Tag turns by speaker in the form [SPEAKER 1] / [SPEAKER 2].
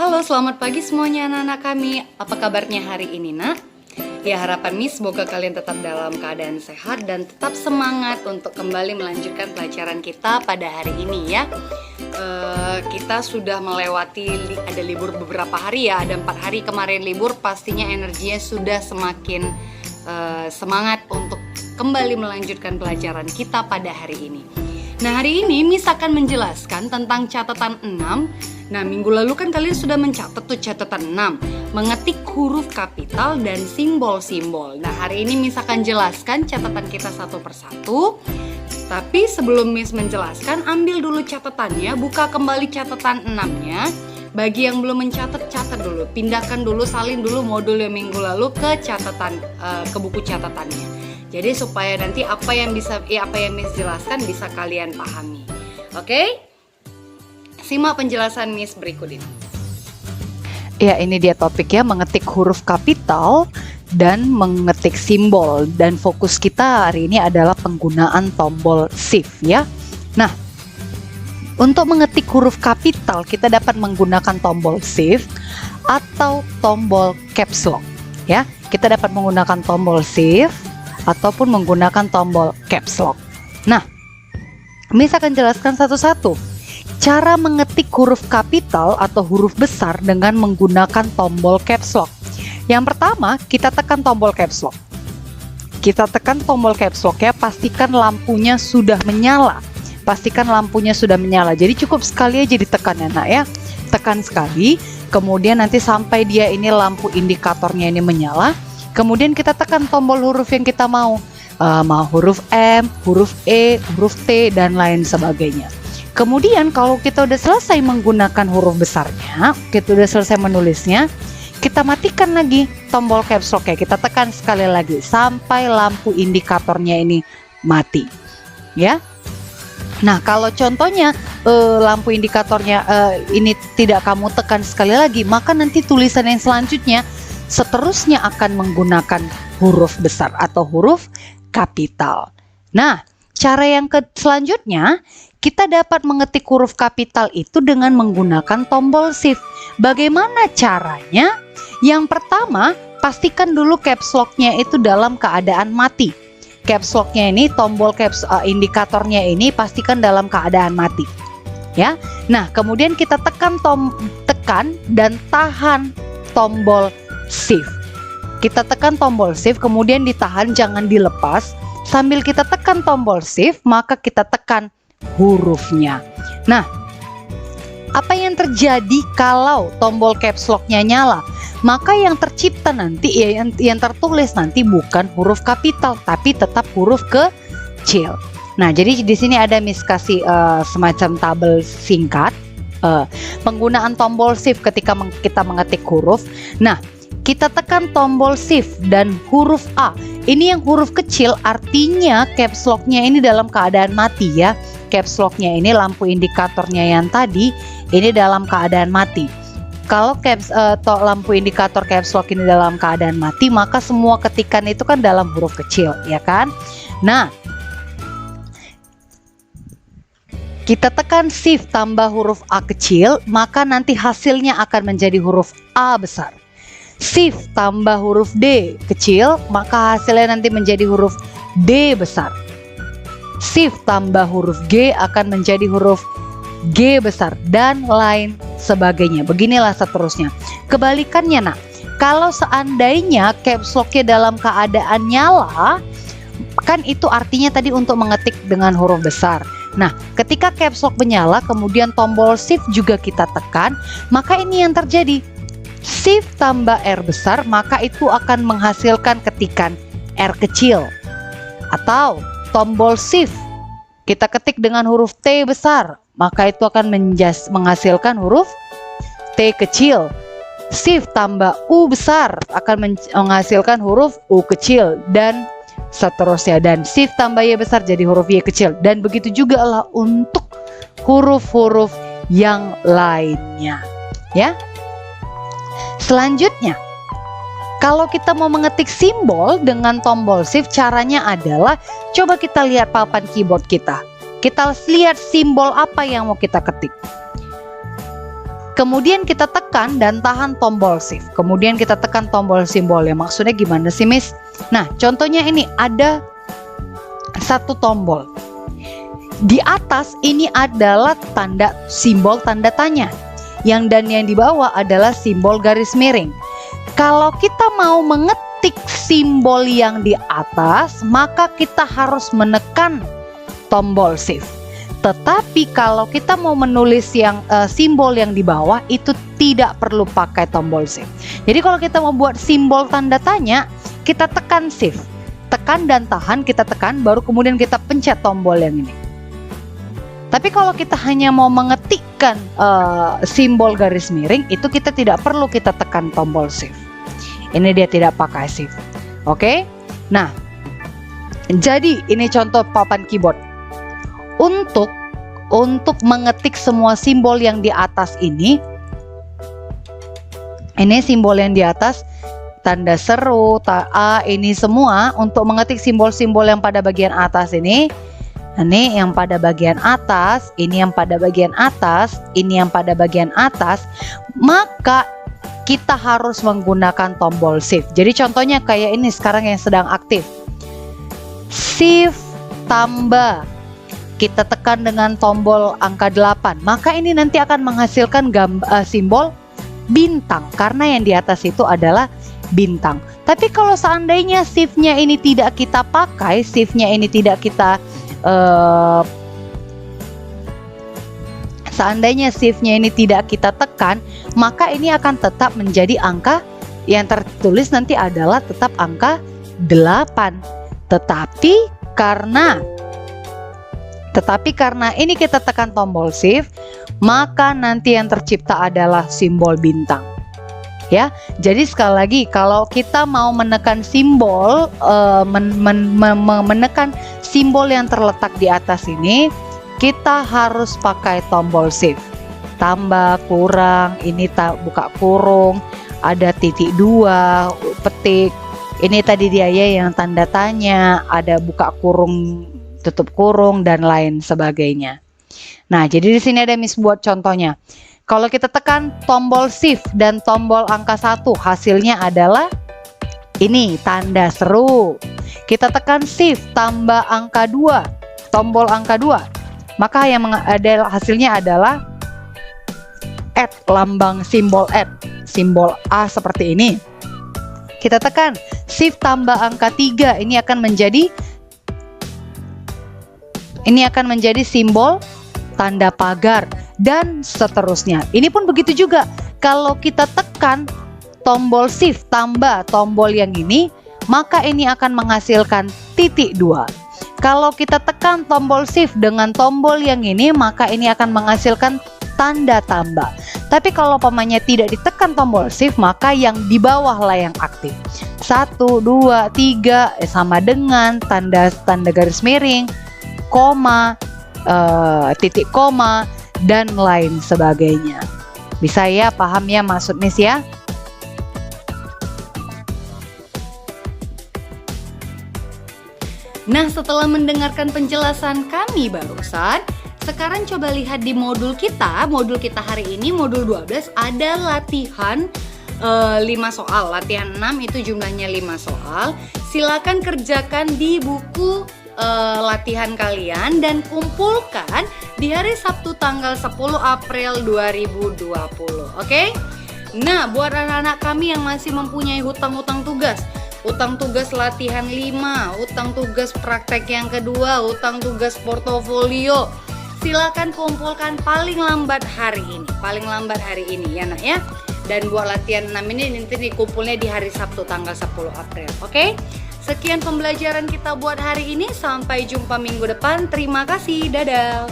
[SPEAKER 1] Halo, selamat pagi semuanya anak-anak kami. Apa kabarnya hari ini, nak? Ya, harapan Miss semoga kalian tetap dalam keadaan sehat dan tetap semangat untuk kembali melanjutkan pelajaran kita pada hari ini ya. Kita sudah melewati ada libur beberapa hari ya, ada 4 hari kemarin libur, pastinya energinya sudah semakin semangat untuk kembali melanjutkan pelajaran kita pada hari ini. Nah, hari ini Miss akan menjelaskan tentang catatan 6. Nah, minggu lalu kan kalian sudah mencatat tuh catatan 6, mengetik huruf kapital dan simbol-simbol. Nah, hari ini Miss akan jelaskan catatan kita satu persatu. Tapi sebelum Miss menjelaskan, ambil dulu catatannya, buka kembali catatan 6-nya. Bagi yang belum mencatat, catat dulu, pindahkan dulu, salin dulu modul yang minggu lalu ke catatan, ke buku catatannya. Jadi supaya nanti apa yang Miss jelaskan bisa kalian pahami. Oke? Simak penjelasan Miss berikut ini.
[SPEAKER 2] Ya, ini dia topiknya, mengetik huruf kapital dan mengetik simbol. Dan fokus kita hari ini adalah penggunaan tombol shift ya. Nah, untuk mengetik huruf kapital kita dapat menggunakan tombol shift atau tombol caps lock ya. Kita dapat menggunakan tombol shift ataupun menggunakan tombol caps lock. Nah, Miss akan jelaskan satu-satu cara mengetik huruf kapital atau huruf besar dengan menggunakan tombol caps lock. Yang pertama, kita tekan tombol caps lock. Kita tekan tombol caps lock ya, pastikan lampunya sudah menyala. Pastikan lampunya sudah menyala. Jadi cukup sekali aja ditekan ya, nak ya. Tekan sekali, kemudian nanti sampai dia ini lampu indikatornya ini menyala. Kemudian kita tekan tombol huruf yang kita mau huruf M, huruf E, huruf T, dan lain sebagainya. Kemudian kalau kita udah selesai menggunakan huruf besarnya, kita udah selesai menulisnya, kita matikan lagi tombol caps lock ya. Kita tekan sekali lagi sampai lampu indikatornya ini mati ya. Nah, kalau contohnya lampu indikatornya ini tidak kamu tekan sekali lagi, maka nanti tulisan yang selanjutnya seterusnya akan menggunakan huruf besar atau huruf kapital. Nah, cara yang selanjutnya, kita dapat mengetik huruf kapital itu dengan menggunakan tombol shift. Bagaimana caranya? Yang pertama, pastikan dulu caps lock-nya itu dalam keadaan mati. Caps lock-nya ini, tombol caps indikatornya ini pastikan dalam keadaan mati. Ya. Nah, kemudian kita tekan dan tahan tombol shift. Kita tekan tombol shift, kemudian ditahan, jangan dilepas. Sambil kita tekan tombol shift, maka kita tekan hurufnya. Nah, apa yang terjadi kalau tombol caps lock-nya nyala? Maka yang tercipta nanti, yang tertulis nanti bukan huruf kapital, tapi tetap huruf kecil. Nah, jadi di sini ada Miss kasih semacam tabel singkat penggunaan tombol shift ketika kita mengetik huruf. Nah, kita tekan tombol shift dan huruf A. Ini yang huruf kecil, artinya caps lock-nya ini dalam keadaan mati ya. Caps lock-nya ini, lampu indikatornya yang tadi ini dalam keadaan mati. Kalau lampu indikator caps lock ini dalam keadaan mati, maka semua ketikan itu kan dalam huruf kecil, ya kan? Nah, kita tekan shift tambah huruf A kecil, maka nanti hasilnya akan menjadi huruf A besar. Shift tambah huruf D kecil, maka hasilnya nanti menjadi huruf D besar. Shift tambah huruf G akan menjadi huruf G besar, dan lain sebagainya. Beginilah seterusnya. Kebalikannya, nak, kalau seandainya caps lock-nya dalam keadaan nyala, kan itu artinya tadi untuk mengetik dengan huruf besar. Nah, ketika caps lock menyala, kemudian tombol shift juga kita tekan, maka ini yang terjadi. Shift tambah R besar, maka itu akan menghasilkan ketikan R kecil. Atau tombol shift kita ketik dengan huruf T besar, maka itu akan menghasilkan huruf T kecil. Shift tambah U besar akan menghasilkan huruf U kecil, dan seterusnya. Dan shift tambah Y besar jadi huruf Y kecil. Dan begitu juga lah untuk huruf-huruf yang lainnya ya. Selanjutnya, kalau kita mau mengetik simbol dengan tombol shift, caranya adalah coba kita lihat papan keyboard kita. Kita lihat simbol apa yang mau kita ketik. Kemudian kita tekan dan tahan tombol shift. Kemudian kita tekan tombol simbol. Ya, maksudnya gimana sih, Miss? Nah, contohnya ini ada satu tombol. Di atas ini adalah tanda simbol tanda tanya. Yang di bawah adalah simbol garis miring. Kalau kita mau mengetik simbol yang di atas, maka kita harus menekan tombol shift. Tetapi kalau kita mau menulis yang simbol yang di bawah, itu tidak perlu pakai tombol shift. Jadi kalau kita mau buat simbol tanda tanya, kita tekan shift, tekan dan tahan, kita tekan, baru kemudian kita pencet tombol yang ini. Tapi kalau kita hanya mau mengetikkan simbol garis miring, itu kita tidak perlu kita tekan tombol shift. Ini dia tidak pakai shift. Oke? Nah, jadi ini contoh papan keyboard. Untuk mengetik semua simbol yang di atas ini simbol yang di atas, tanda seru, ini semua untuk mengetik simbol-simbol yang pada bagian atas ini yang pada bagian atas, ini yang pada bagian atas, ini yang pada bagian atas, maka kita harus menggunakan tombol shift. Jadi contohnya kayak ini sekarang yang sedang aktif. Shift tambah, kita tekan dengan tombol angka 8, maka ini nanti akan menghasilkan simbol bintang, karena yang di atas itu adalah bintang. Tapi kalau seandainya shift-nya ini tidak kita pakai, shift-nya ini tidak kita seandainya shift-nya ini tidak kita tekan, maka ini akan tetap menjadi angka yang tertulis nanti adalah tetap angka 8. Tetapi karena ini kita tekan tombol shift, maka nanti yang tercipta adalah simbol bintang. Ya, jadi sekali lagi kalau kita mau menekan simbol, menekan simbol yang terletak di atas ini, kita harus pakai tombol shift. Tambah, kurang, ini buka kurung, ada titik 2, petik. Ini tadi dia ya yang tanda tanya, ada buka kurung, tutup kurung dan lain sebagainya. Nah, jadi di sini ada Miss buat contohnya. Kalau kita tekan tombol shift dan tombol angka 1, hasilnya adalah ini tanda seru. Kita tekan shift tambah angka 2, tombol angka 2, maka yang ada hasilnya adalah add, lambang simbol add, simbol A seperti ini. Kita tekan shift tambah angka 3, ini akan menjadi simbol tanda pagar dan seterusnya. Ini pun begitu juga. Kalau kita tekan tombol shift tambah tombol yang ini, maka ini akan menghasilkan titik 2. Kalau kita tekan tombol shift dengan tombol yang ini, maka ini akan menghasilkan tanda tambah. Tapi kalau pamannya tidak ditekan tombol shift, maka yang di bawah lah yang aktif. 1, 2, 3 sama dengan tanda garis miring, koma, titik koma, dan lain sebagainya. Bisa ya, paham ya maksud Miss ya?
[SPEAKER 1] Nah, setelah mendengarkan penjelasan kami barusan, sekarang coba lihat di modul kita hari ini, modul 12, ada latihan 5 soal. Latihan 6 itu jumlahnya 5 soal. Silakan kerjakan di buku latihan kalian dan kumpulkan di hari Sabtu tanggal 10 April 2020. Oke? Nah, buat anak-anak kami yang masih mempunyai hutang tugas latihan 5, hutang tugas praktek yang kedua, hutang tugas portofolio, silakan kumpulkan paling lambat hari ini ya nak ya. Dan buat latihan 6 ini nanti dikumpulnya di hari Sabtu tanggal 10 April. Oke? Sekian pembelajaran kita buat hari ini, sampai jumpa minggu depan. Terima kasih, dadah.